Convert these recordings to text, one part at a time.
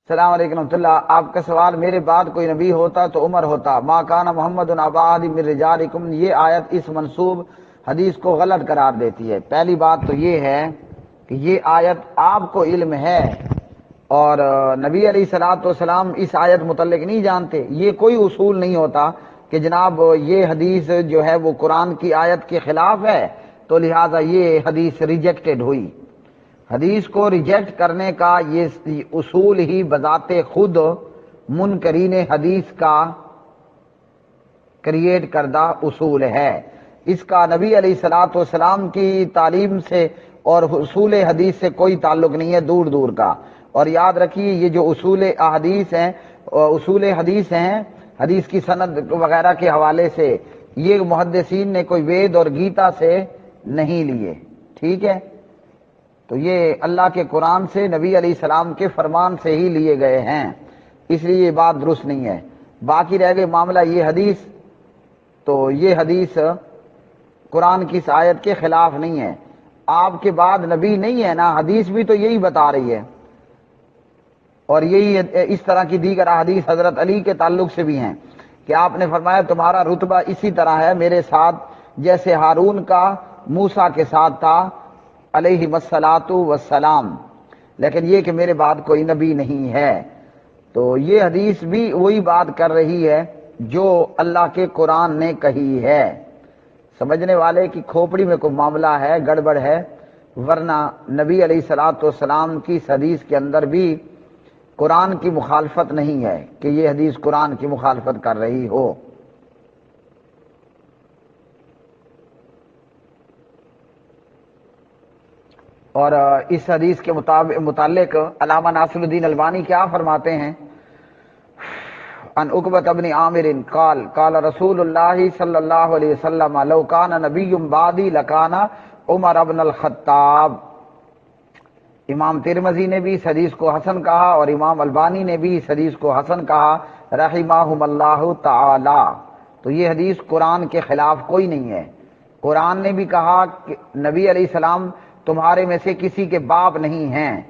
السلام علیکم ورحمۃ اللہ۔ آپ کا سوال، میرے بعد کوئی نبی ہوتا تو عمر ہوتا۔ ما کان محمد ابا احد من رجالکم، یہ آیت اس منسوب حدیث کو غلط قرار دیتی ہے۔ پہلی بات تو یہ ہے کہ یہ آیت آپ کو علم ہے اور نبی علیہ الصلوۃ والسلام اس آیت متعلق نہیں جانتے۔ یہ کوئی اصول نہیں ہوتا کہ جناب یہ حدیث جو ہے وہ قرآن کی آیت کے خلاف ہے تو لہٰذا یہ حدیث ریجیکٹڈ ہوئی۔ حدیث کو ریجیکٹ کرنے کا یہ اصول ہی بذات خود منکرین حدیث کا کریٹ کردہ اصول ہے۔ اس کا نبی علیہ الصلوۃ والسلام کی تعلیم سے اور اصول حدیث سے کوئی تعلق نہیں ہے، دور دور کا۔ اور یاد رکھیے یہ جو اصول حدیث ہیں حدیث کی سند وغیرہ کے حوالے سے، یہ محدثین نے کوئی وید اور گیتا سے نہیں لیے، ٹھیک ہے؟ تو یہ اللہ کے قرآن سے، نبی علیہ السلام کے فرمان سے ہی لیے گئے ہیں، اس لیے یہ بات درست نہیں ہے۔ باقی رہ گئے معاملہ یہ حدیث، تو یہ حدیث قرآن کی اس آیت کے خلاف نہیں ہے۔ آپ کے بعد نبی نہیں ہے نا، حدیث بھی تو یہی بتا رہی ہے، اور یہی اس طرح کی دیگر احادیث حضرت علی کے تعلق سے بھی ہیں کہ آپ نے فرمایا تمہارا رتبہ اسی طرح ہے میرے ساتھ جیسے ہارون کا موسیٰ کے ساتھ تھا علیہ الصلاۃ والسلام، لیکن یہ کہ میرے بعد کوئی نبی نہیں ہے۔ تو یہ حدیث بھی وہی بات کر رہی ہے جو اللہ کے قرآن نے کہی ہے۔ سمجھنے والے کی کھوپڑی میں کوئی معاملہ ہے، گڑبڑ ہے، ورنہ نبی علیہ الصلوۃ والسلام کی اس حدیث کے اندر بھی قرآن کی مخالفت نہیں ہے کہ یہ حدیث قرآن کی مخالفت کر رہی ہو۔ اور اس حدیث کے متعلق علامہ ناصر الدین البانی کیا فرماتے ہیں؟ ان عقبۃ بن عامر قال قال رسول اللہ صلی اللہ علیہ وسلم لو کان نبی بعدی لکان عمر بن الخطاب۔ امام ترمذی نے بھی اس حدیث کو حسن کہا اور امام البانی نے بھی اس حدیث کو حسن کہا رحمہم اللہ تعالی۔ تو یہ حدیث قرآن کے خلاف کوئی نہیں ہے۔ قرآن نے بھی کہا کہ نبی علیہ السلام تمہارے میں سے کسی کے باپ نہیں ہیں،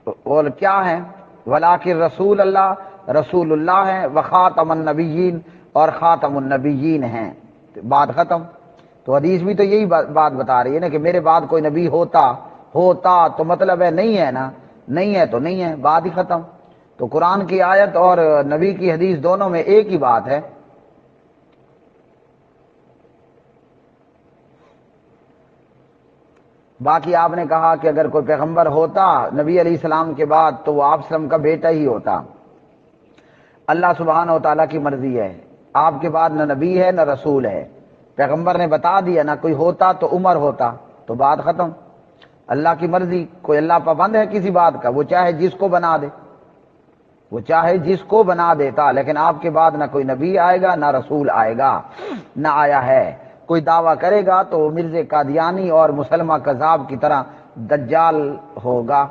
اور کیا ہیں؟ ولیکن رسول اللہ ہیں، وخاتم النبیین، اور خاتم النبیین ہیں۔ بات ختم۔ تو حدیث بھی تو یہی بات بتا رہی ہے نا کہ میرے بعد کوئی نبی ہوتا تو مطلب ہے نہیں ہے نا، نہیں ہے تو نہیں ہے، بات ہی ختم۔ تو قرآن کی آیت اور نبی کی حدیث دونوں میں ایک ہی بات ہے۔ باقی آپ نے کہا کہ اگر کوئی پیغمبر ہوتا نبی علیہ السلام کے بعد تو وہ آپ وسلم کا بیٹا ہی ہوتا۔ اللہ سبحانہ و تعالیٰ کی مرضی ہے، آپ کے بعد نہ نبی ہے نہ رسول ہے، پیغمبر نے بتا دیا نہ کوئی ہوتا تو عمر ہوتا، تو بات ختم۔ اللہ کی مرضی، کوئی اللہ پابند ہے کسی بات کا؟ وہ چاہے جس کو بنا دے، وہ چاہے جس کو بنا دیتا، لیکن آپ کے بعد نہ کوئی نبی آئے گا نہ رسول آئے گا، نہ آیا ہے۔ کوئی دعویٰ کرے گا تو مرزا قادیانی اور مسلمہ کذاب کی طرح دجال ہوگا۔